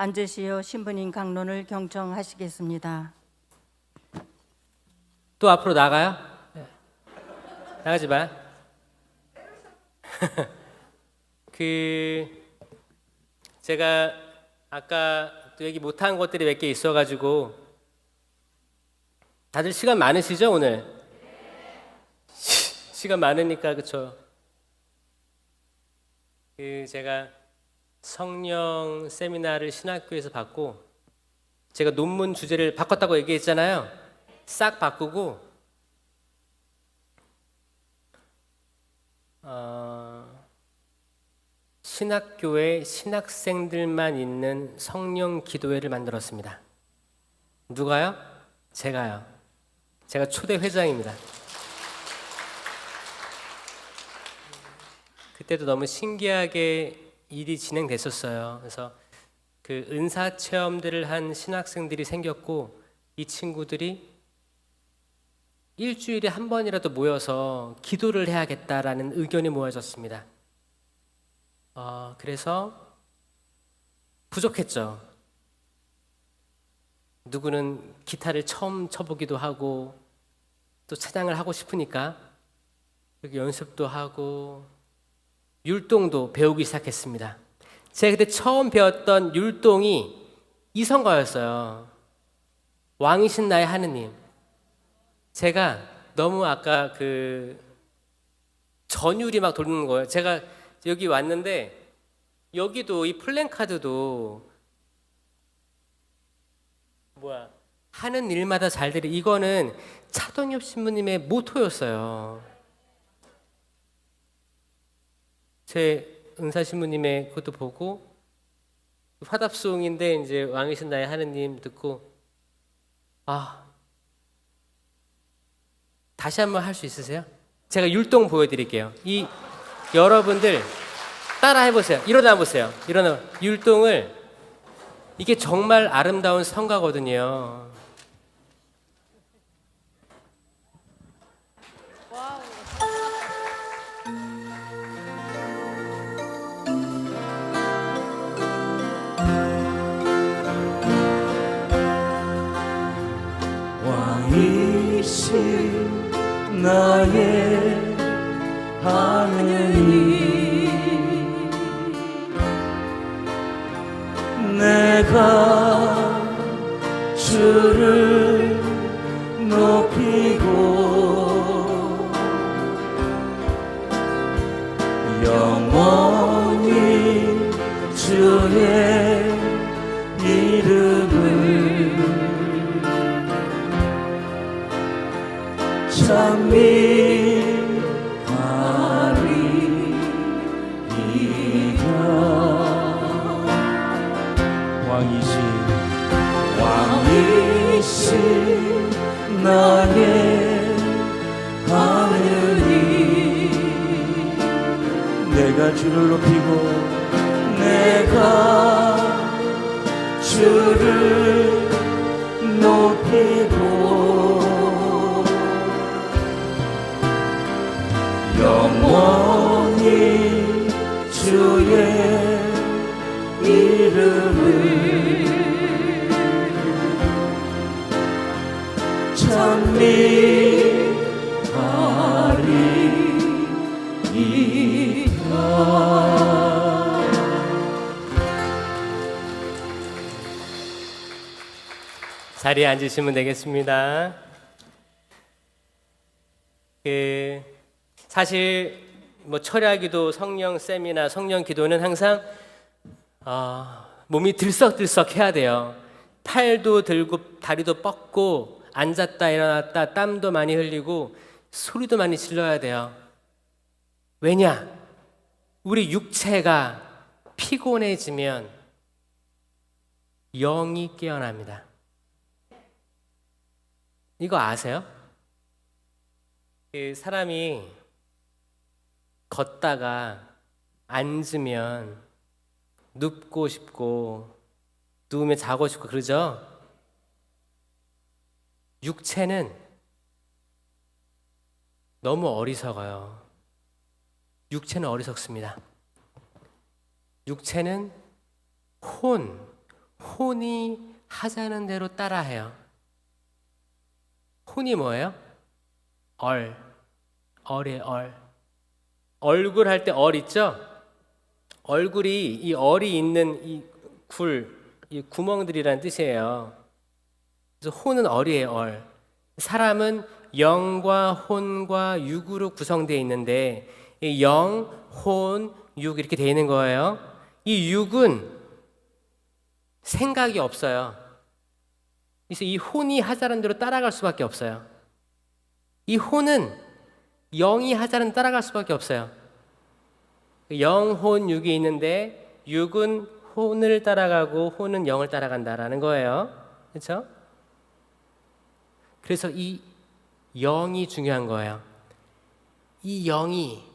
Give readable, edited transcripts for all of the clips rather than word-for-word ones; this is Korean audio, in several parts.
앉으시어 신부님 강론을 경청하시겠습니다. 또 앞으로 나가요? 나가지 마. 제가 아까 또 얘기 못한 것들이 몇 개 있어가지고 다들 시간 많으시죠 오늘? 시간 많으니까 그쵸? 제가 성령 세미나를 신학교에서 받고 제가 논문 주제를 바꿨다고 얘기했잖아요. 싹 바꾸고 신학교에 신학생들만 있는 성령 기도회를 만들었습니다. 누가요? 제가요. 제가 초대 회장입니다. 그때도 너무 신기하게 일이 진행됐었어요. 그래서 그 은사 체험들을 한 신학생들이 생겼고 이 친구들이 일주일에 한 번이라도 모여서 기도를 해야겠다라는 의견이 모아졌습니다. 그래서 부족했죠. 누구는 기타를 처음 쳐보기도 하고 또 찬양을 하고 싶으니까 여기 연습도 하고 율동도 배우기 시작했습니다. 제가 그때 처음 배웠던 율동이 이성가였어요. 왕이신 나의 하느님. 제가 너무 아까 전율이 막 돌는 거예요. 제가 여기 왔는데 여기도 이 플랜카드도 하는 일마다 잘 되리, 이거는 차동엽 신부님의 모토였어요. 제 은사 신부님의 그것도 보고 화답송인데 이제 왕이신 나의 하느님 듣고 다시 한번 할 수 있으세요? 제가 율동 보여드릴게요. 이 여러분들 따라 해보세요. 일어나 보세요. 일어나. 율동을, 이게 정말 아름다운 성가거든요. 왕이신 나의 하느님, 내가 주를 높이고 영원히 주의 이름을 찬미하리이다. 왕이신 나의 하느님, 내가 주를 높이고 내가 주를 높이고 영원히 주의 이름을 찬미하리이다. 자리에 앉으시면 되겠습니다. 사실 철야기도, 성령 세미나, 성령 기도는 항상 몸이 들썩들썩 해야 돼요. 팔도 들고 다리도 뻗고 앉았다 일어났다 땀도 많이 흘리고 소리도 많이 질러야 돼요. 왜냐? 우리 육체가 피곤해지면 영이 깨어납니다. 이거 아세요? 사람이 걷다가 앉으면 눕고 싶고 누우면 자고 싶고 그러죠? 육체는 너무 어리석어요. 육체는 어리석습니다. 육체는 혼이 하자는 대로 따라해요. 혼이 뭐예요? 얼이에요, 얼. 얼굴 할 때 얼 있죠? 얼굴이 이 얼이 있는 이 구멍들이라는 뜻이에요. 그래서 혼은 얼이에요, 얼. 사람은 영과 혼과 육으로 구성되어 있는데 이 영, 혼, 육 이렇게 되어 있는 거예요. 이 육은 생각이 없어요. 그래서 이 혼이 하자는 대로 따라갈 수밖에 없어요. 이 혼은 영이 하자는 따라갈 수밖에 없어요. 영, 혼, 육이 있는데 육은 혼을 따라가고 혼은 영을 따라간다라는 거예요. 그렇죠? 그래서 이 영이 중요한 거예요. 이 영이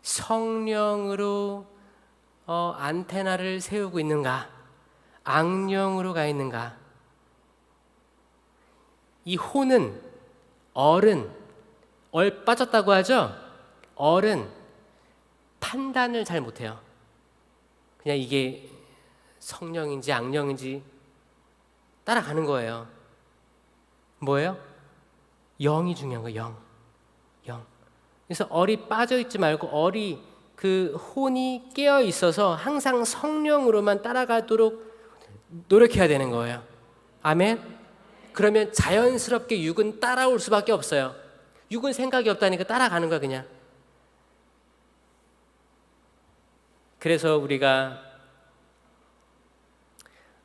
성령으로 안테나를 세우고 있는가? 악령으로 가 있는가? 이 혼은 얼 빠졌다고 하죠? 얼은 판단을 잘 못해요. 그냥 이게 성령인지 악령인지 따라가는 거예요. 뭐예요? 영이 중요한 거예요. 영. 그래서 얼이 빠져 있지 말고 얼이 그 혼이 깨어 있어서 항상 성령으로만 따라가도록 노력해야 되는 거예요. 아멘. 그러면 자연스럽게 육은 따라올 수밖에 없어요. 육은 생각이 없다니까 따라가는 거야 그냥. 그래서 우리가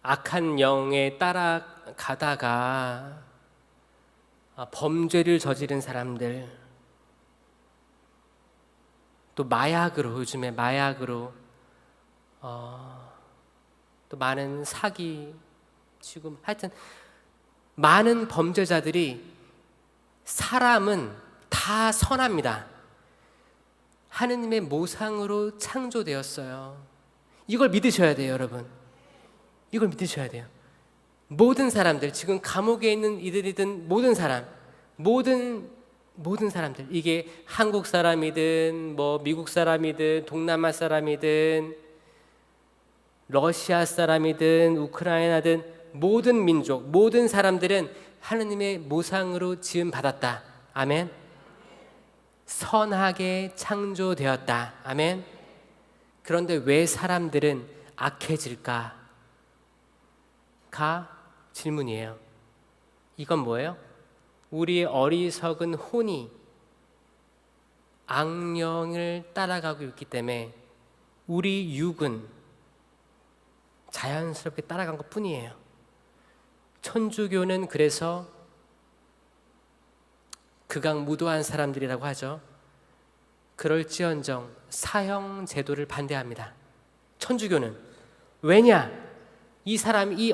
악한 영에 따라가다가 범죄를 저지른 사람들, 또 마약으로, 요즘에 마약으로 또 많은 사기, 지금 하여튼 많은 범죄자들이, 사람은 다 선합니다. 하느님의 모상으로 창조되었어요. 이걸 믿으셔야 돼요, 여러분. 이걸 믿으셔야 돼요. 모든 사람들, 지금 감옥에 있는 이들이든 모든 사람, 모든 사람들, 이게 한국 사람이든 뭐 미국 사람이든 동남아 사람이든 러시아 사람이든 우크라이나든 모든 민족, 모든 사람들은 하느님의 모상으로 지음 받았다. 아멘. 선하게 창조되었다. 아멘. 그런데 왜 사람들은 악해질까? 가 질문이에요. 이건 뭐예요? 우리의 어리석은 혼이 악령을 따라가고 있기 때문에 우리 육은 자연스럽게 따라간 것 뿐이에요. 천주교는 그래서 극악무도한 사람들이라고 하죠. 그럴지언정 사형 제도를 반대합니다. 천주교는. 왜냐? 이 사람, 이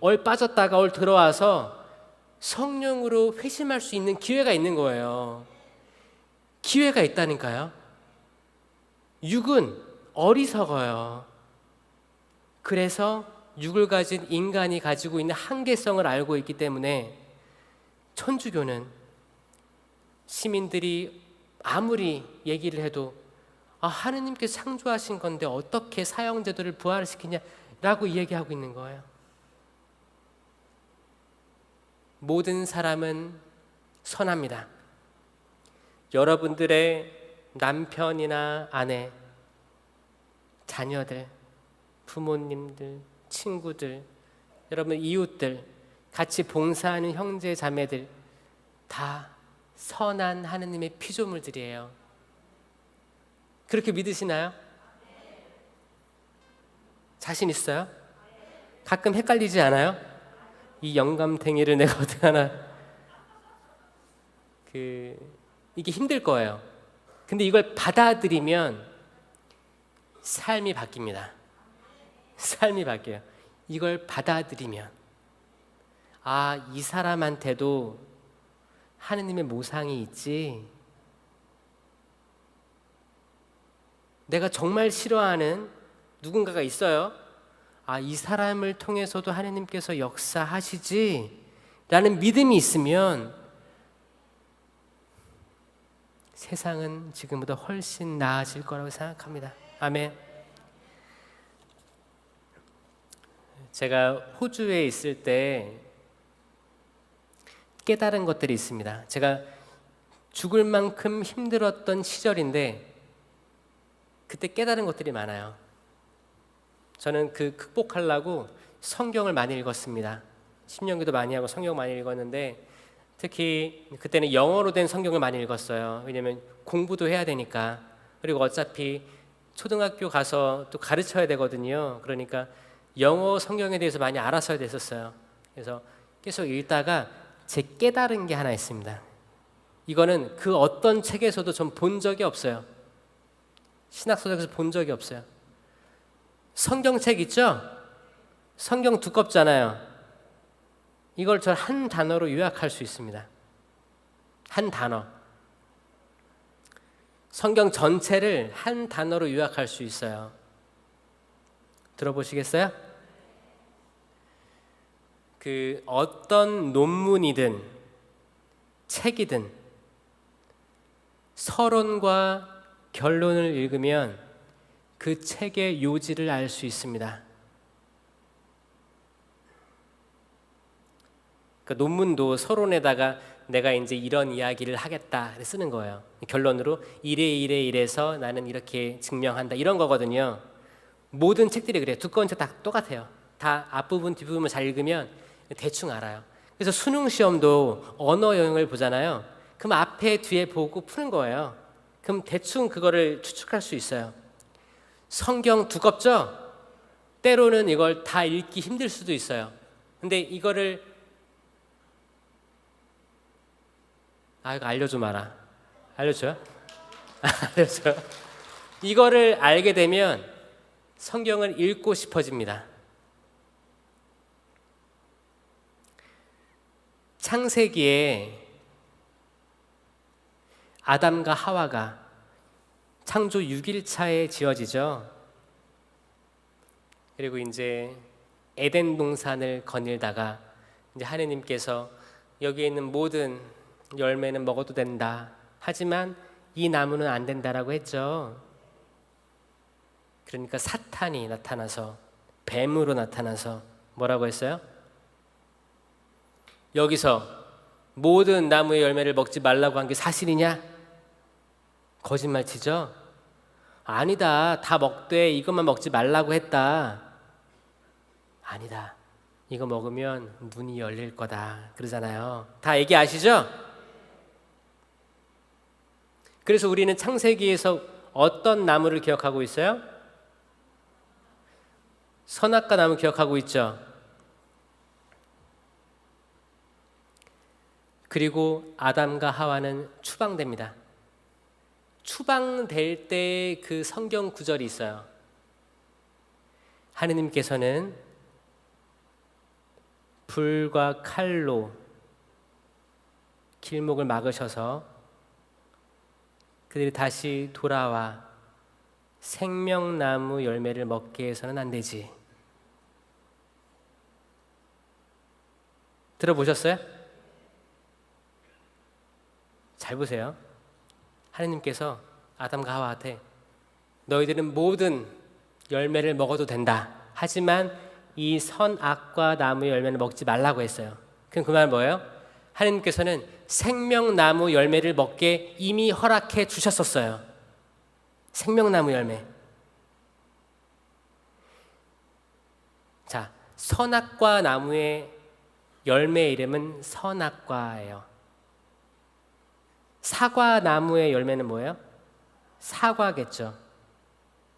얼 빠졌다가 얼 들어와서 성령으로 회심할 수 있는 기회가 있는 거예요. 기회가 있다니까요. 육은 어리석어요. 그래서 육을 가진 인간이 가지고 있는 한계성을 알고 있기 때문에 천주교는 시민들이 아무리 얘기를 해도 하느님께서 창조하신 건데 어떻게 사형제도를 부활시키냐라고 이야기하고 있는 거예요. 모든 사람은 선합니다. 여러분들의 남편이나 아내, 자녀들, 부모님들, 친구들, 여러분 이웃들, 같이 봉사하는 형제 자매들 다 선한 하느님의 피조물들이에요. 그렇게 믿으시나요? 자신 있어요? 가끔 헷갈리지 않아요? 이 영감탱이를 내가 어떻게 하나, 이게 힘들 거예요. 근데 이걸 받아들이면 삶이 바뀝니다. 삶이 바뀌어요. 이걸 받아들이면 이 사람한테도 하느님의 모상이 있지. 내가 정말 싫어하는 누군가가 있어요. 이 사람을 통해서도 하느님께서 역사하시지 라는 믿음이 있으면 세상은 지금보다 훨씬 나아질 거라고 생각합니다. 아멘. 제가 호주에 있을 때 깨달은 것들이 있습니다. 제가 죽을 만큼 힘들었던 시절인데 그때 깨달은 것들이 많아요. 저는 그 극복하려고 성경을 많이 읽었습니다. 신명기도 많이 하고 성경 많이 읽었는데 특히 그때는 영어로 된 성경을 많이 읽었어요. 왜냐하면 공부도 해야 되니까. 그리고 어차피 초등학교 가서 또 가르쳐야 되거든요. 그러니까 영어 성경에 대해서 많이 알았어야 됐었어요. 그래서 계속 읽다가 제 깨달은 게 하나 있습니다. 이거는 그 어떤 책에서도 전 본 적이 없어요. 신학서적에서 본 적이 없어요. 성경책 있죠? 성경 두껍잖아요. 이걸 저 한 단어로 요약할 수 있습니다. 한 단어. 성경 전체를 한 단어로 요약할 수 있어요. 들어보시겠어요? 그 어떤 논문이든 책이든 서론과 결론을 읽으면 그 책의 요지를 알 수 있습니다. 그러니까 논문도 서론에다가 내가 이제 이런 이야기를 하겠다 쓰는 거예요. 결론으로 이래서 나는 이렇게 증명한다 이런 거거든요. 모든 책들이 그래요. 두꺼운 책 다 똑같아요. 다 앞부분 뒷부분을 잘 읽으면 대충 알아요. 그래서 수능 시험도 언어 영역을 보잖아요. 그럼 앞에 뒤에 보고 푸는 거예요. 그럼 대충 그거를 추측할 수 있어요. 성경 두껍죠? 때로는 이걸 다 읽기 힘들 수도 있어요. 근데 이거를 이거 알려줘 마라. 알려줘요? 알려줘요? 이거를 알게 되면 성경을 읽고 싶어집니다. 창세기에 아담과 하와가 창조 6일차에 지어지죠. 그리고 이제 에덴 동산을 거닐다가 이제 하느님께서 여기에 있는 모든 열매는 먹어도 된다. 하지만 이 나무는 안 된다라고 했죠. 그러니까 사탄이 나타나서 뱀으로 나타나서 뭐라고 했어요? 여기서 모든 나무의 열매를 먹지 말라고 한 게 사실이냐? 거짓말 치죠? 아니다. 다 먹되 이것만 먹지 말라고 했다. 아니다. 이거 먹으면 문이 열릴 거다. 그러잖아요. 다 얘기 아시죠? 그래서 우리는 창세기에서 어떤 나무를 기억하고 있어요? 선악과 나무 기억하고 있죠. 그리고 아담과 하와는 추방됩니다. 추방될 때 그 성경 구절이 있어요. 하느님께서는 불과 칼로 길목을 막으셔서 그들이 다시 돌아와 생명나무 열매를 먹게 해서는 안 되지. 들어보셨어요? 잘 보세요. 하느님께서 아담과 하와한테 너희들은 모든 열매를 먹어도 된다. 하지만 이 선악과 나무의 열매를 먹지 말라고 했어요. 그럼 그 말 뭐예요? 하느님께서는 생명나무 열매를 먹게 이미 허락해 주셨었어요. 생명나무 열매. 자, 선악과 나무의 열매의 이름은 선악과예요. 사과나무의 열매는 뭐예요? 사과겠죠.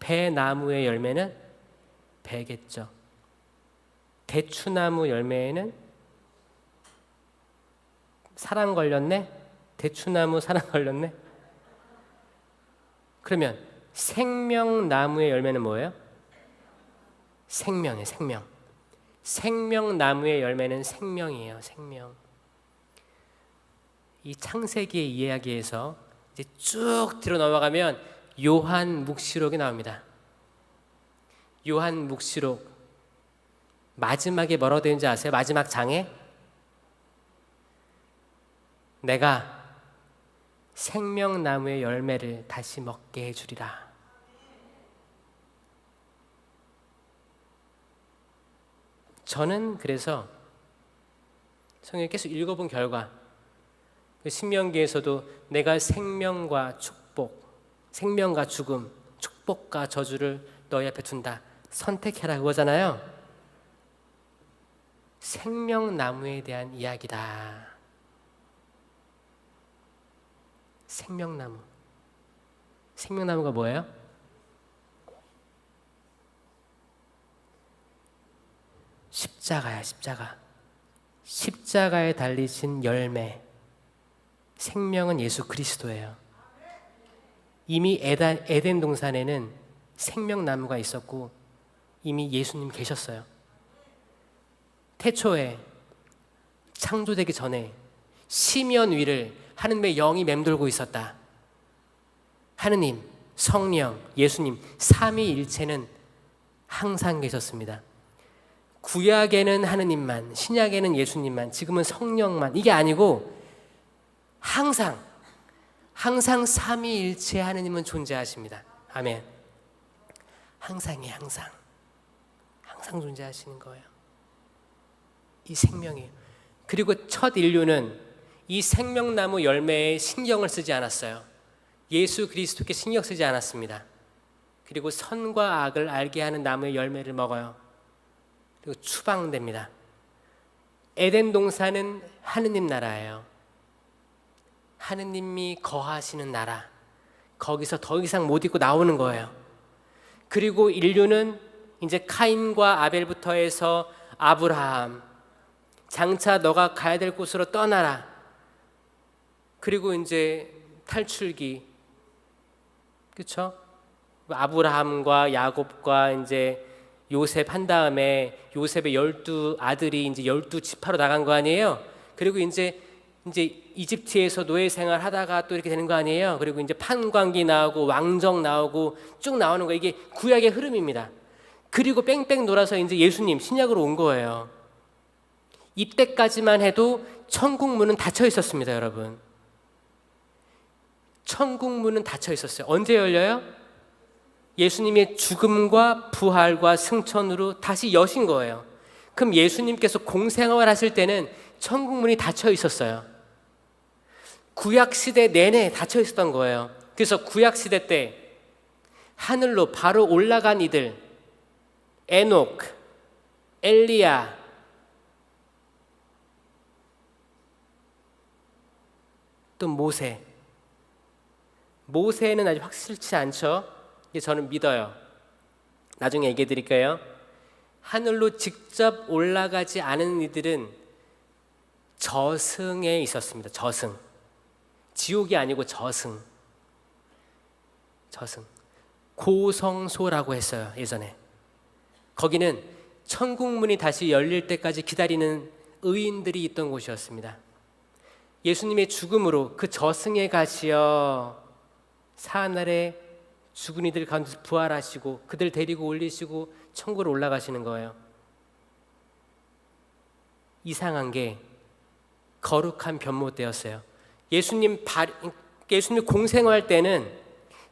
배나무의 열매는 배겠죠. 대추나무 열매에는 사랑 걸렸네? 대추나무 사랑 걸렸네? 그러면 생명나무의 열매는 뭐예요? 생명이에요, 생명. 생명나무의 열매는 생명이에요, 생명. 이 창세기의 이야기에서 이제 쭉 뒤로 넘어가면 요한묵시록이 나옵니다. 요한묵시록 마지막에 뭐라고 되는지 아세요? 마지막 장에 내가 생명나무의 열매를 다시 먹게 해주리라. 저는 그래서 성경을 계속 읽어본 결과 그 신명기에서도 내가 생명과 축복, 생명과 죽음, 축복과 저주를 너희 앞에 둔다. 선택해라 그거잖아요. 생명나무에 대한 이야기다. 생명나무. 생명나무가 뭐예요? 십자가야, 십자가. 십자가에 달리신 열매. 생명은 예수 그리스도예요. 이미 에덴 동산에는 생명나무가 있었고 이미 예수님 계셨어요. 태초에 창조되기 전에 시면 위를 하느님의 영이 맴돌고 있었다. 하느님, 성령, 예수님 삼위일체는 항상 계셨습니다. 구약에는 하느님만, 신약에는 예수님만, 지금은 성령만, 이게 아니고 항상 삼위일체 하느님은 존재하십니다. 아멘. 항상이에요. 항상 존재하시는 거예요. 이 생명이에요. 그리고 첫 인류는 이 생명나무 열매에 신경을 쓰지 않았어요. 예수 그리스도께 신경 쓰지 않았습니다. 그리고 선과 악을 알게 하는 나무의 열매를 먹어요. 그리고 추방됩니다. 에덴 동산은 하느님 나라예요. 하느님이 거하시는 나라. 거기서 더 이상 못 있고 나오는 거예요. 그리고 인류는 이제 카인과 아벨부터 해서 아브라함, 장차 너가 가야 될 곳으로 떠나라. 그리고 이제 탈출기, 그렇죠? 아브라함과 야곱과 이제 요셉 한 다음에 요셉의 12 아들이 이제 12지파로 나간 거 아니에요? 그리고 이제 이집트에서 노예 생활 하다가 또 이렇게 되는 거 아니에요? 그리고 이제 판관기 나오고 왕정 나오고 쭉 나오는 거, 이게 구약의 흐름입니다. 그리고 뺑뺑 돌아서 이제 예수님 신약으로 온 거예요. 이때까지만 해도 천국 문은 닫혀 있었습니다, 여러분. 천국 문은 닫혀 있었어요. 언제 열려요? 예수님의 죽음과 부활과 승천으로 다시 여신 거예요. 그럼 예수님께서 공생활 하실 때는 천국 문이 닫혀 있었어요. 구약 시대 내내 닫혀 있었던 거예요. 그래서 구약 시대 때 하늘로 바로 올라간 이들, 에녹, 엘리야, 또 모세는 아직 확실치 않죠. 저는 믿어요. 나중에 얘기해 드릴까요? 하늘로 직접 올라가지 않은 이들은 저승에 있었습니다. 저승. 지옥이 아니고 저승. 고성소라고 했어요, 예전에. 거기는 천국 문이 다시 열릴 때까지 기다리는 의인들이 있던 곳이었습니다. 예수님의 죽음으로 그 저승에 가시어 사하늘에 죽은 이들 가운데 부활하시고 그들 데리고 올리시고 천국으로 올라가시는 거예요. 이상한 게 거룩한 변모되었어요. 예수님 공생활 때는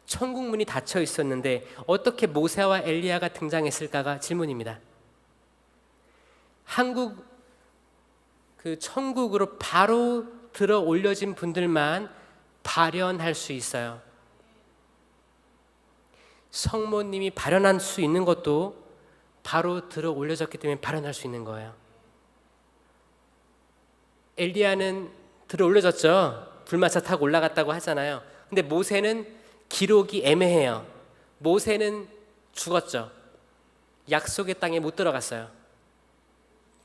천국 문이 닫혀 있었는데 어떻게 모세와 엘리야가 등장했을까가 질문입니다. 천국으로 바로 들어 올려진 분들만 발현할 수 있어요. 성모님이 발현할 수 있는 것도 바로 들어 올려졌기 때문에 발현할 수 있는 거예요. 엘리야는 들어 올려졌죠. 불마차 타고 올라갔다고 하잖아요. 근데 모세는 기록이 애매해요. 모세는 죽었죠. 약속의 땅에 못 들어갔어요.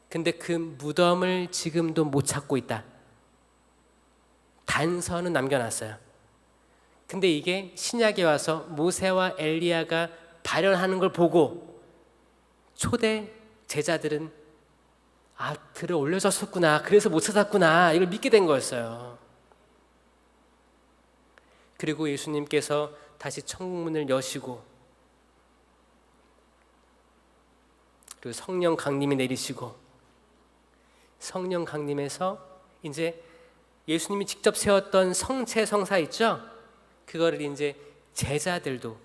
근데 그 무덤을 지금도 못 찾고 있다. 단서는 남겨놨어요. 근데 이게 신약에 와서 모세와 엘리야가 발현하는 걸 보고 초대 제자들은 들어 올려졌었구나, 그래서 못 찾았구나, 이걸 믿게 된 거였어요. 그리고 예수님께서 다시 천국문을 여시고 그리고 성령 강림이 내리시고 성령 강림에서 이제 예수님이 직접 세웠던 성체 성사 있죠? 그거를 이제 제자들도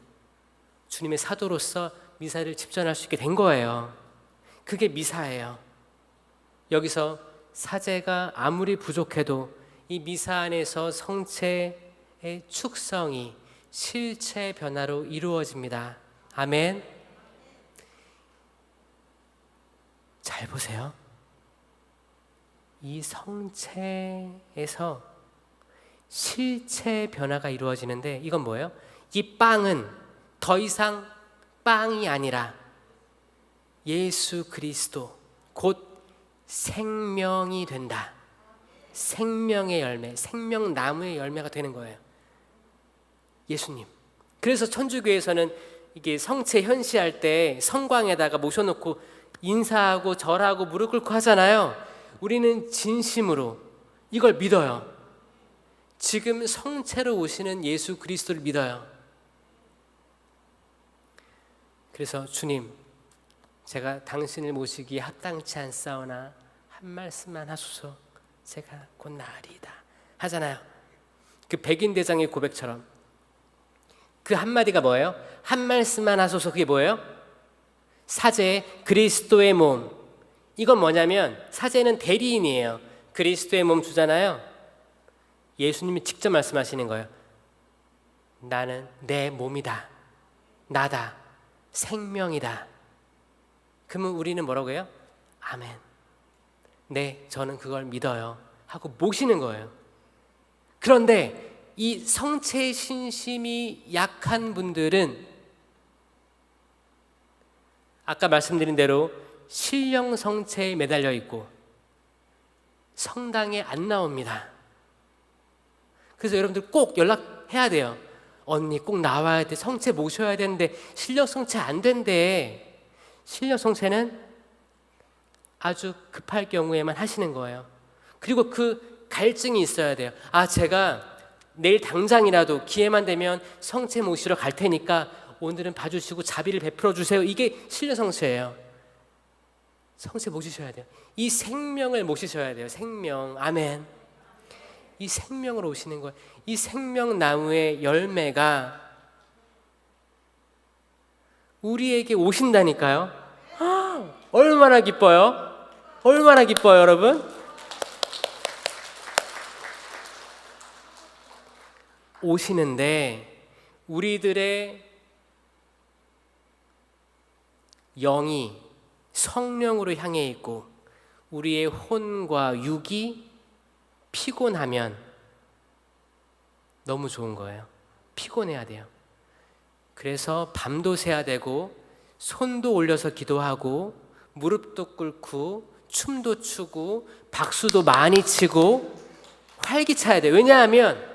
주님의 사도로서 미사를 집전할 수 있게 된 거예요. 그게 미사예요. 여기서 사제가 아무리 부족해도 이 미사 안에서 성체의 축성이 실체 변화로 이루어집니다. 아멘. 잘 보세요. 이 성체에서 실체 변화가 이루어지는데 이건 뭐예요? 이 빵은 더 이상 빵이 아니라 예수 그리스도 곧 생명이 된다. 생명의 열매, 생명나무의 열매가 되는 거예요. 예수님. 그래서 천주교에서는 이게 성체 현시할 때 성광에다가 모셔놓고 인사하고 절하고 무릎 꿇고 하잖아요. 우리는 진심으로 이걸 믿어요. 지금 성체로 오시는 예수 그리스도를 믿어요. 그래서 주님, 제가 당신을 모시기에 합당치 않사오나 한 말씀만 하소서. 제가 곧 나으리이다 하잖아요. 그 백인 대장의 고백처럼 그 한마디가 뭐예요? 한 말씀만 하소서. 그게 뭐예요? 사제 그리스도의 몸. 이건 뭐냐면 사제는 대리인이에요. 그리스도의 몸 주잖아요. 예수님이 직접 말씀하시는 거예요. 나는 내 몸이다. 나다. 생명이다. 그러면 우리는 뭐라고 해요? 아멘. 네, 저는 그걸 믿어요 하고 모시는 거예요. 그런데 이 성체 신심이 약한 분들은 아까 말씀드린 대로 신령 성체에 매달려 있고 성당에 안 나옵니다. 그래서 여러분들 꼭 연락해야 돼요. 언니 꼭 나와야 돼. 성체 모셔야 되는데 신령 성체 안 된대. 신령 성체는 아주 급할 경우에만 하시는 거예요. 그리고 그 갈증이 있어야 돼요. 아, 제가 내일 당장이라도 기회만 되면 성체 모시러 갈 테니까 오늘은 봐주시고 자비를 베풀어 주세요. 이게 신령 성체예요. 성체 모시셔야 돼요. 이 생명을 모시셔야 돼요. 생명. 아멘. 이 생명으로 오시는 거예요. 이 생명나무의 열매가 우리에게 오신다니까요. 얼마나 기뻐요? 얼마나 기뻐요, 여러분? 오시는데 우리들의 영이 성령으로 향해 있고 우리의 혼과 육이 피곤하면 너무 좋은 거예요. 피곤해야 돼요. 그래서 밤도 새야 되고 손도 올려서 기도하고 무릎도 꿇고 춤도 추고 박수도 많이 치고 활기차야 돼요. 왜냐하면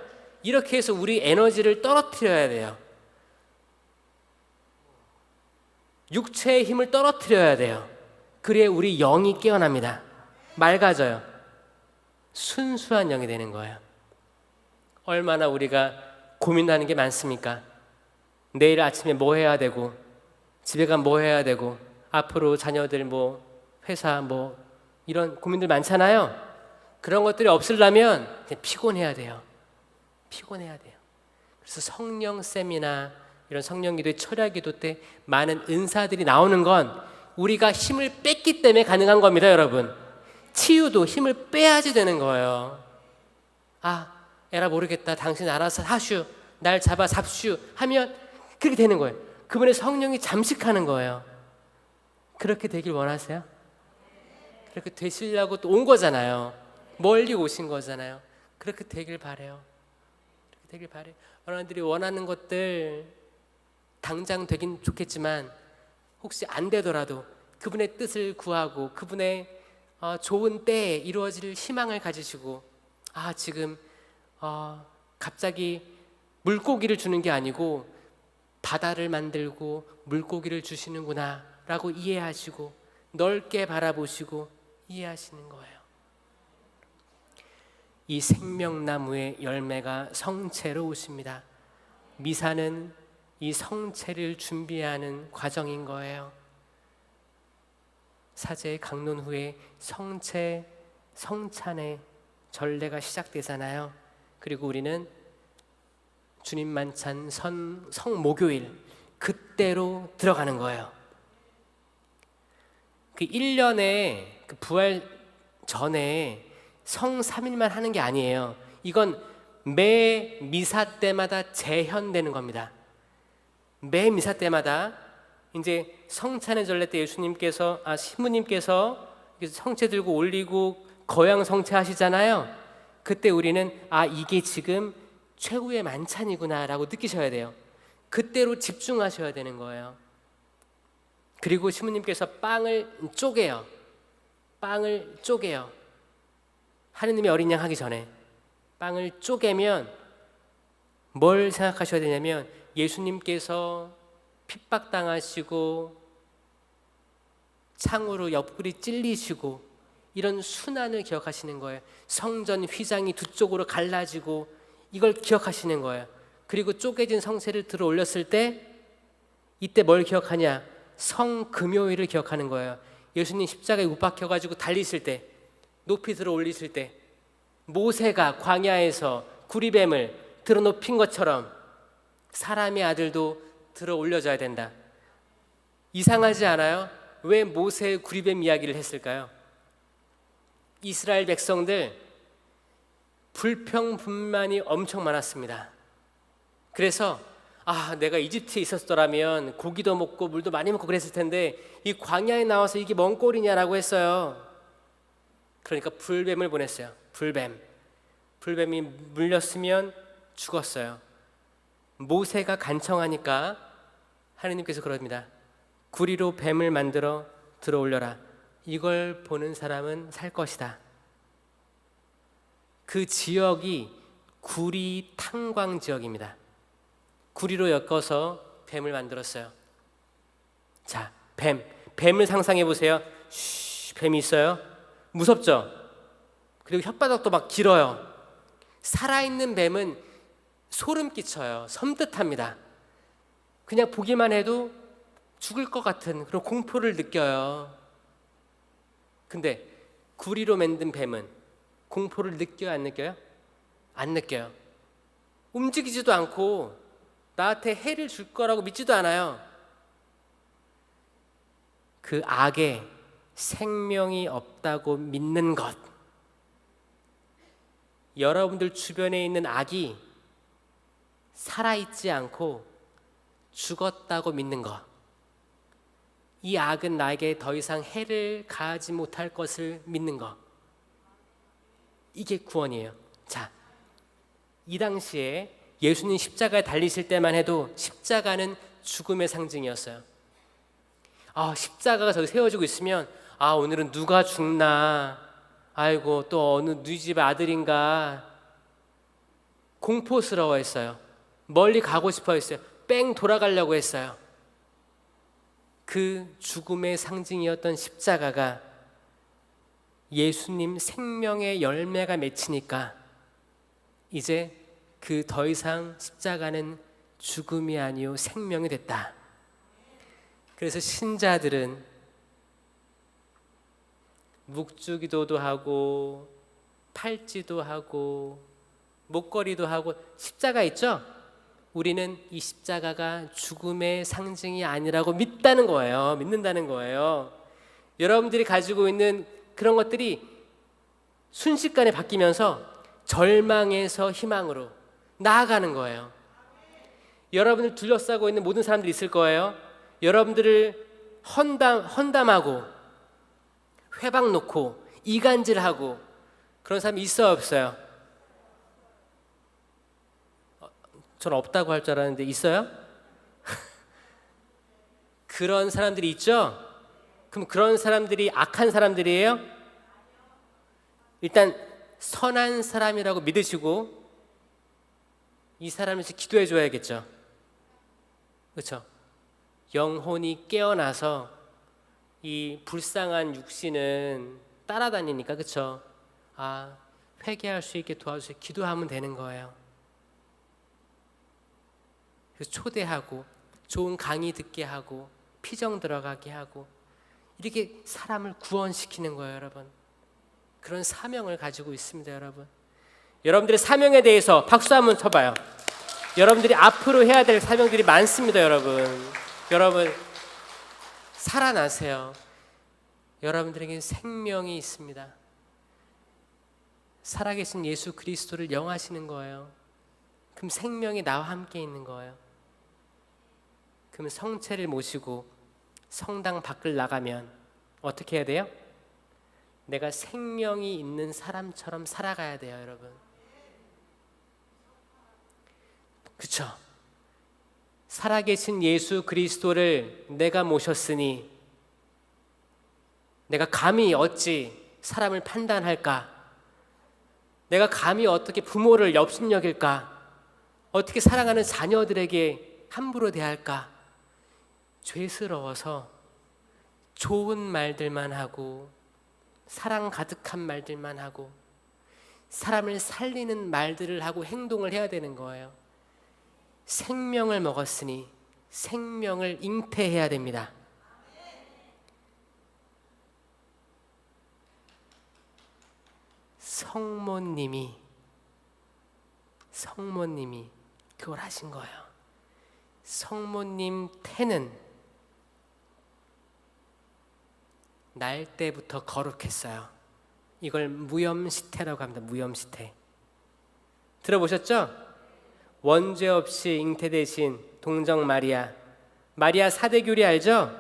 이렇게 해서 우리 에너지를 떨어뜨려야 돼요. 육체의 힘을 떨어뜨려야 돼요. 그래야 우리 영이 깨어납니다. 맑아져요. 순수한 영이 되는 거예요. 얼마나 우리가 고민하는 게 많습니까? 내일 아침에 뭐 해야 되고 집에 가면 뭐 해야 되고 앞으로 자녀들 뭐 회사 뭐 이런 고민들 많잖아요. 그런 것들이 없으려면 그냥 피곤해야 돼요. 피곤해야 돼요. 그래서 성령 세미나 이런 성령 기도의 철야 기도 때 많은 은사들이 나오는 건 우리가 힘을 뺐기 때문에 가능한 겁니다, 여러분. 치유도 힘을 빼야지 되는 거예요. 아, 에라 모르겠다. 당신 알아서 하슈. 날 잡아 잡슈 하면 그렇게 되는 거예요. 그분의 성령이 잠식하는 거예요. 그렇게 되길 원하세요? 그렇게 되시려고 또 온 거잖아요. 멀리 오신 거잖아요. 그렇게 되길 바래요. 그렇게 되길 바래요. 여러분들이 원하는 것들 당장 되긴 좋겠지만 혹시 안 되더라도 그분의 뜻을 구하고 그분의 좋은 때에 이루어질 희망을 가지시고 아, 지금 갑자기 물고기를 주는 게 아니고 바다를 만들고 물고기를 주시는구나 라고 이해하시고 넓게 바라보시고 이해하시는 거예요. 이 생명나무의 열매가 성체로 오십니다. 미사는 이 성체를 준비하는 과정인 거예요. 사제의 강론 후에 성체, 성찬의 전례가 시작되잖아요. 그리고 우리는 주님 만찬 성목요일 그때로 들어가는 거예요. 그 1년에 그 부활 전에 성 3일만 하는 게 아니에요. 이건 매 미사 때마다 재현되는 겁니다. 매 미사 때마다 이제 성찬의 전례 때 예수님께서 신부님께서 성체 들고 올리고 거양 성체 하시잖아요. 그때 우리는 이게 지금 최후의 만찬이구나라고 느끼셔야 돼요. 그때로 집중하셔야 되는 거예요. 그리고 신부님께서 빵을 쪼개요. 빵을 쪼개요. 하느님의 어린 양 하기 전에 빵을 쪼개면 뭘 생각하셔야 되냐면 예수님께서 핍박당하시고 창으로 옆구리 찔리시고 이런 순환을 기억하시는 거예요. 성전 휘장이 두 쪽으로 갈라지고 이걸 기억하시는 거예요. 그리고 쪼개진 성체를 들어 올렸을 때 이때 뭘 기억하냐? 성금요일을 기억하는 거예요. 예수님 십자가에 못 박혀가지고 달리실 때, 높이 들어 올리실 때 모세가 광야에서 구리뱀을 들어 높인 것처럼 사람의 아들도 들어 올려져야 된다. 이상하지 않아요? 왜 모세의 구리뱀 이야기를 했을까요? 이스라엘 백성들 불평불만이 엄청 많았습니다. 그래서 내가 이집트에 있었더라면 고기도 먹고 물도 많이 먹고 그랬을 텐데 이 광야에 나와서 이게 뭔 꼴이냐라고 했어요. 그러니까 불뱀을 보냈어요. 불뱀이 물렸으면 죽었어요. 모세가 간청하니까 하느님께서 그럽니다. 구리로 뱀을 만들어 들어 올려라. 이걸 보는 사람은 살 것이다. 그 지역이 구리 탄광 지역입니다. 구리로 엮어서 뱀을 만들었어요. 자, 뱀을 상상해 보세요. 뱀이 있어요. 무섭죠? 그리고 혓바닥도 막 길어요. 살아있는 뱀은 소름 끼쳐요. 섬뜩합니다. 그냥 보기만 해도 죽을 것 같은 그런 공포를 느껴요. 근데 구리로 만든 뱀은 공포를 느껴요, 안 느껴요? 안 느껴요. 움직이지도 않고 나한테 해를 줄 거라고 믿지도 않아요. 그 악에 생명이 없다고 믿는 것. 여러분들 주변에 있는 악이 살아있지 않고 죽었다고 믿는 것. 이 악은 나에게 더 이상 해를 가하지 못할 것을 믿는 것. 이게 구원이에요. 자, 이 당시에 예수님 십자가에 달리실 때만 해도 십자가는 죽음의 상징이었어요. 십자가가 저기 세워지고 있으면 오늘은 누가 죽나, 아이고 또 어느 누이 집 아들인가 공포스러워했어요. 멀리 가고 싶어했어요. 뺑 돌아가려고 했어요. 그 죽음의 상징이었던 십자가가 예수님 생명의 열매가 맺히니까 이제 그 더 이상 십자가는 죽음이 아니요 생명이 됐다. 그래서 신자들은 묵주기도도 하고 팔찌도 하고 목걸이도 하고 십자가 있죠? 우리는 이 십자가가 죽음의 상징이 아니라고 믿는다는 거예요. 여러분들이 가지고 있는 그런 것들이 순식간에 바뀌면서 절망에서 희망으로 나아가는 거예요. 여러분을 둘러싸고 있는 모든 사람들이 있을 거예요. 여러분들을 헌담하고 회방 놓고 이간질하고 그런 사람이 있어요, 없어요? 저는 없다고 할 줄 알았는데 있어요? 그런 사람들이 있죠? 그럼 그런 사람들이 악한 사람들이에요? 일단 선한 사람이라고 믿으시고 이 사람을 기도해 줘야겠죠. 그렇죠? 영혼이 깨어나서 이 불쌍한 육신은 따라다니니까, 그렇죠? 회개할 수 있게 도와주세요. 기도하면 되는 거예요. 그래서 초대하고 좋은 강의 듣게 하고 피정 들어가게 하고 이렇게 사람을 구원시키는 거예요, 여러분. 그런 사명을 가지고 있습니다, 여러분. 여러분들의 사명에 대해서 박수 한번 쳐봐요. 여러분들이 앞으로 해야 될 사명들이 많습니다, 여러분. 여러분 살아나세요. 여러분들에게 생명이 있습니다. 살아계신 예수 그리스도를 영하시는 거예요. 그럼 생명이 나와 함께 있는 거예요. 그럼 성체를 모시고 성당 밖을 나가면 어떻게 해야 돼요? 내가 생명이 있는 사람처럼 살아가야 돼요, 여러분. 그쵸? 살아계신 예수 그리스도를 내가 모셨으니 내가 감히 어찌 사람을 판단할까? 내가 감히 어떻게 부모를 업신여길까? 어떻게 사랑하는 자녀들에게 함부로 대할까? 죄스러워서 좋은 말들만 하고 사랑 가득한 말들만 하고 사람을 살리는 말들을 하고 행동을 해야 되는 거예요. 생명을 먹었으니 생명을 잉태해야 됩니다. 성모님이 그걸 하신 거예요. 성모님 태는 날 때부터 거룩했어요. 이걸 무염시태라고 합니다. 무염시태. 들어보셨죠? 원죄 없이 잉태되신 동정 마리아 사대교리 알죠?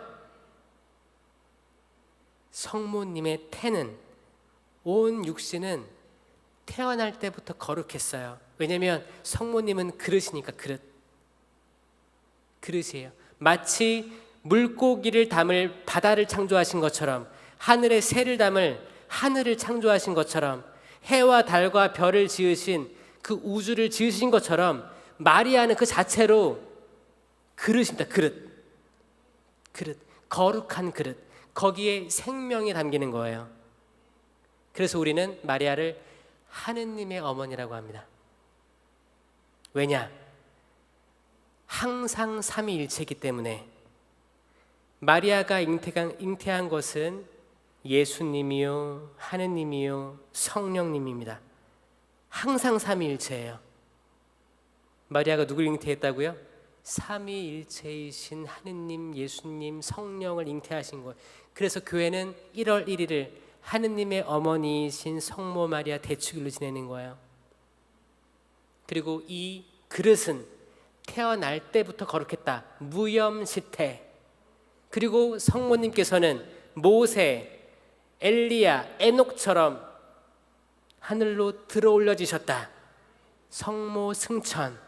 성모님의 태는, 온 육신은 태어날 때부터 거룩했어요. 왜냐하면 성모님은 그릇이니까. 그릇이에요. 마치 물고기를 담을 바다를 창조하신 것처럼, 하늘의 새를 담을 하늘을 창조하신 것처럼, 해와 달과 별을 지으신 그 우주를 지으신 것처럼 마리아는 그 자체로 그릇입니다. 그릇, 거룩한 그릇. 거기에 생명이 담기는 거예요. 그래서 우리는 마리아를 하느님의 어머니라고 합니다. 왜냐? 항상 삼위일체이기 때문에. 마리아가 잉태한 것은 예수님이요, 하느님이요, 성령님입니다. 항상 삼위일체예요. 마리아가 누굴 잉태했다고요? 삼위일체이신 하느님, 예수님, 성령을 잉태하신 거예요. 그래서 교회는 1월 1일을 하느님의 어머니이신 성모 마리아 대축일로 지내는 거예요. 그리고 이 그릇은 태어날 때부터 거룩했다. 무염시태. 그리고 성모님께서는 모세, 엘리야, 에녹처럼 하늘로 들어올려지셨다. 성모 승천.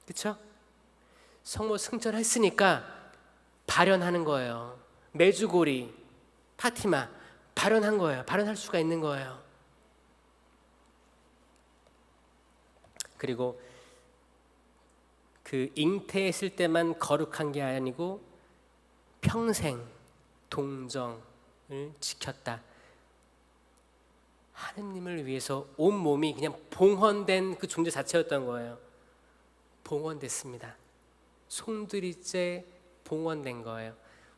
그렇죠? 성모 승천했으니까 발현하는 거예요. 메주고리, 파티마 발현한 거예요. 발현할 수가 있는 거예요. 그리고 그 잉태했을 때만 거룩한 게 아니고 평생 동정을 지켰다. 하느님을 위해서 온 몸이 그냥 봉헌된 그 존재 자체였던 거예요. 봉헌됐습니다. 송두리째 봉헌된 거예요.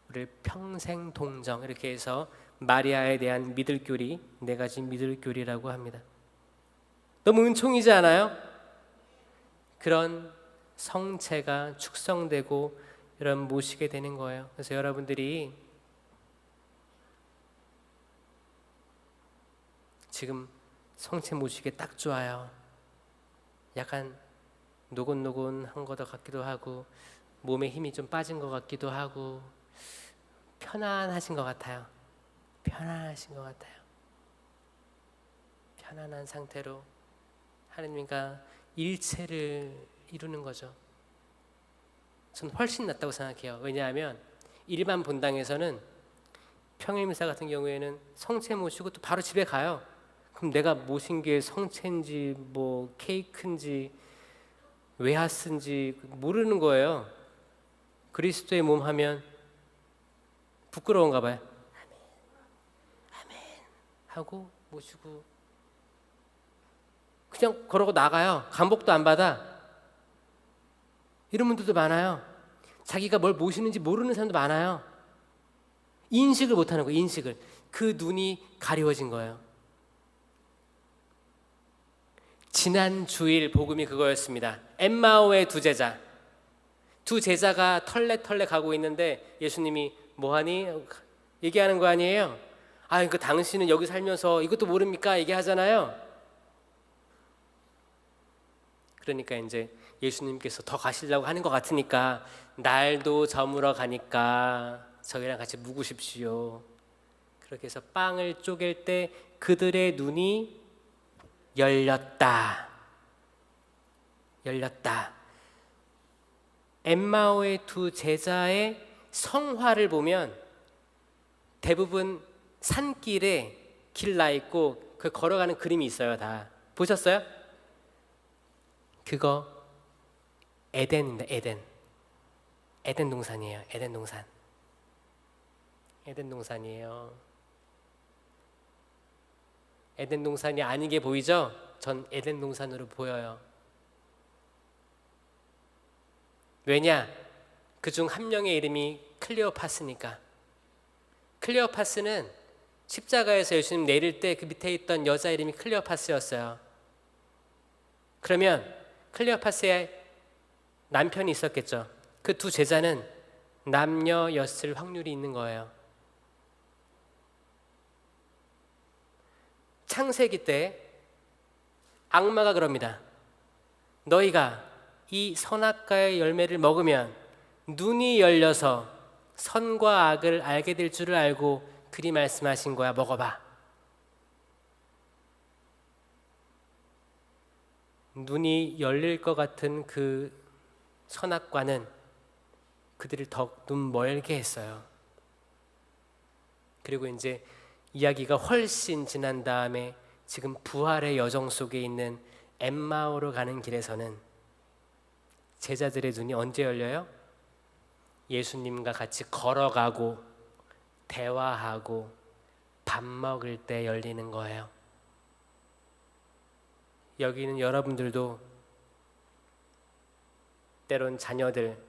우리를 평생 동정, 이렇게 해서 마리아에 대한 믿을 교리, 4가지 믿을 교리라고 합니다. 너무 은총이지 않아요? 그런 성체가 축성되고 이런 모시게 되는 거예요. 그래서 여러분들이 지금 성체 모시기에 딱 좋아요. 약간 노곤노곤한 것 같기도 하고 몸에 힘이 좀 빠진 것 같기도 하고 편안하신 것 같아요. 편안하신 것 같아요. 편안한 상태로 하느님과 일체를 이루는 거죠. 저는 훨씬 낫다고 생각해요. 왜냐하면 일반 본당에서는 평일미사 같은 경우에는 성체 모시고 또 바로 집에 가요. 그럼 내가 모신 게 성체인지 뭐 케이크인지 외하스인지 모르는 거예요. 그리스도의 몸 하면 부끄러운가 봐요. 아멘 하고 모시고 그냥 그러고 나가요. 간복도 안 받아. 이런 분들도 많아요. 자기가 뭘 모시는지 모르는 사람도 많아요. 인식을 못하는 거예요. 인식을. 그 눈이 가려워진 거예요. 지난 주일 복음이 그거였습니다. 엠마오의 두 제자가 털레 가고 있는데 예수님이 뭐하니? 얘기하는 거 아니에요? 아, 그 당신은 여기 살면서 이것도 모릅니까? 얘기하잖아요. 그러니까 이제 예수님께서 더 가시려고 하는 것 같으니까 날도 저물어 가니까 저희랑 같이 묵으십시오. 그렇게 해서 빵을 쪼갤 때 그들의 눈이 열렸다. 열렸다. 엠마오의 두 제자의 성화를 보면 대부분 산길에 길 나 있고 그 걸어가는 그림이 있어요. 다 보셨어요? 그거 에덴입니다. 에덴 동산이에요. 에덴 동산. 에덴 동산이에요. 에덴 동산이 아닌 게 보이죠? 전 에덴 동산으로 보여요. 왜냐? 그중 한 명의 이름이 클레오파스니까. 클레오파스는 십자가에서 예수님 내릴 때 그 밑에 있던 여자 이름이 클레오파스였어요. 그러면 클레오파스의 남편이 있었겠죠. 그 두 제자는 남녀였을 확률이 있는 거예요. 창세기 때 악마가 그럽니다. 너희가 이 선악과의 열매를 먹으면 눈이 열려서 선과 악을 알게 될 줄을 알고 그리 말씀하신 거야. 먹어봐. 눈이 열릴 것 같은 그 선악과는 그들을 더 눈 멀게 했어요. 그리고 이제 이야기가 훨씬 지난 다음에 지금 부활의 여정 속에 있는 엠마오로 가는 길에서는 제자들의 눈이 언제 열려요? 예수님과 같이 걸어가고 대화하고 밥 먹을 때 열리는 거예요. 여기는 여러분들도 때론 자녀들,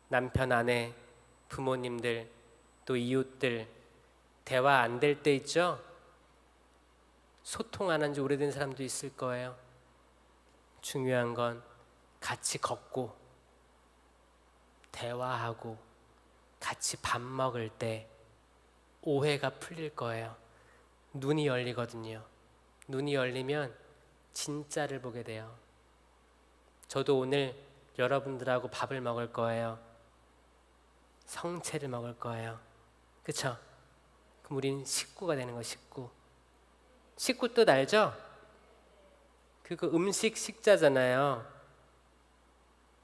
남편, 아내, 부모님들, 또 이웃들 대화 안 될 때 있죠? 소통 안 한 지 오래된 사람도 있을 거예요. 중요한 건 같이 걷고 대화하고 같이 밥 먹을 때 오해가 풀릴 거예요. 눈이 열리거든요. 눈이 열리면 진짜를 보게 돼요. 저도 오늘 여러분들하고 밥을 먹을 거예요. 성체를 먹을 거예요. 그쵸? 그럼 우린 식구가 되는 거예요. 식구 뜻 알죠? 그거 음식 식자잖아요.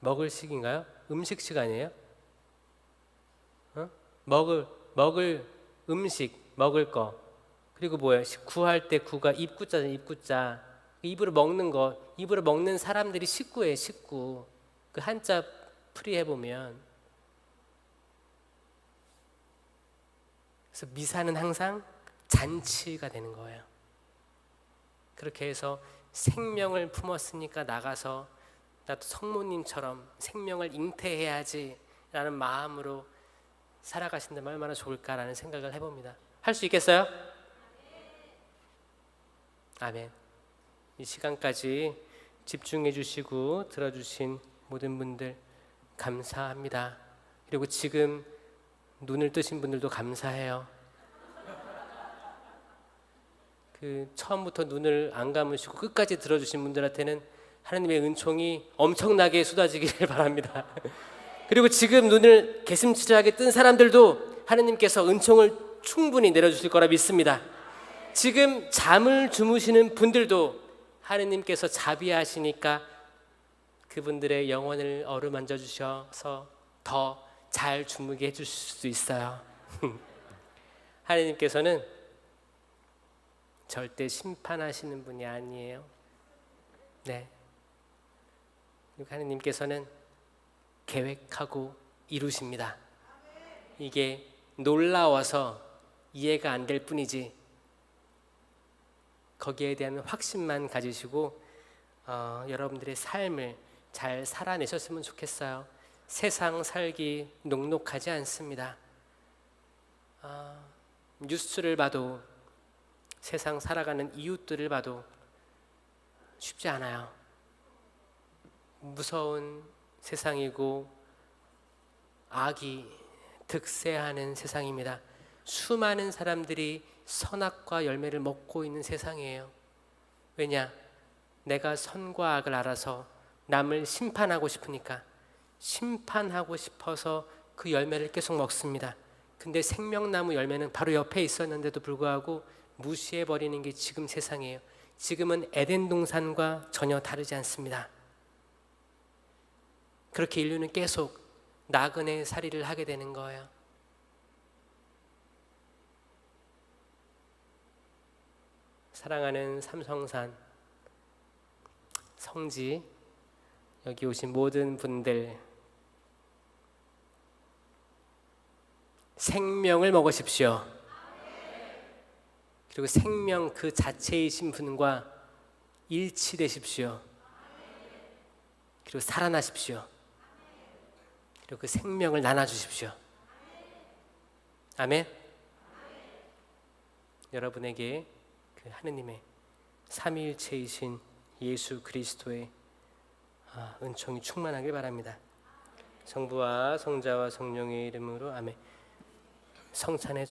먹을 식인가요? 음식식 아니에요? 먹을 음식, 먹을 거. 그리고 뭐예요? 구할 때 구가 입구자잖아요. 입구자. 입으로 먹는 거, 입으로 먹는 사람들이 식구예요. 식구. 그 한자 풀이해 보면. 그래서 미사는 항상 잔치가 되는 거예요. 그렇게 해서 생명을 품었으니까 나가서 나도 성모님처럼 생명을 잉태해야지 라는 마음으로 살아가신다면 얼마나 좋을까라는 생각을 해봅니다. 할 수 있겠어요? 아멘. 이 시간까지 집중해 주시고 들어주신 모든 분들 감사합니다. 그리고 지금 눈을 뜨신 분들도 감사해요. 그 처음부터 눈을 안 감으시고 끝까지 들어주신 분들한테는 하나님의 은총이 엄청나게 쏟아지기를 바랍니다. 그리고 지금 눈을 개슴츠레하게 뜬 사람들도 하나님께서 은총을 충분히 내려주실 거라 믿습니다. 지금 잠을 주무시는 분들도 하나님께서 자비하시니까 그분들의 영혼을 어루만져 주셔서 더 잘 주무게 해주실 수 있어요. 하나님께서는 절대 심판하시는 분이 아니에요. 네. 하나님께서는 계획하고 이루십니다. 이게 놀라워서 이해가 안 될 뿐이지 거기에 대한 확신만 가지시고 여러분들의 삶을 잘 살아내셨으면 좋겠어요. 세상 살기 녹록하지 않습니다. 뉴스를 봐도 세상 살아가는 이웃들을 봐도 쉽지 않아요. 무서운 세상이고 악이 득세하는 세상입니다. 수많은 사람들이 선악과 열매를 먹고 있는 세상이에요. 왜냐? 내가 선과 악을 알아서 남을 심판하고 싶으니까, 심판하고 싶어서 그 열매를 계속 먹습니다. 근데 생명나무 열매는 바로 옆에 있었는데도 불구하고 무시해버리는 게 지금 세상이에요. 지금은 에덴 동산과 전혀 다르지 않습니다. 그렇게 인류는 계속 나그네 살이를 하게 되는 거예요. 사랑하는 삼성산 성지, 여기 오신 모든 분들, 생명을 먹으십시오. 그리고 생명 그 자체이신 분과 일치되십시오. 그리고 살아나십시오. 그리고 그 생명을 나눠주십시오. 아멘. 여러분에게 그 하느님의 삼위일체이신 예수 그리스도의 은총이 충만하길 바랍니다. 성부와 성자와 성령의 이름으로 아멘. 성찬의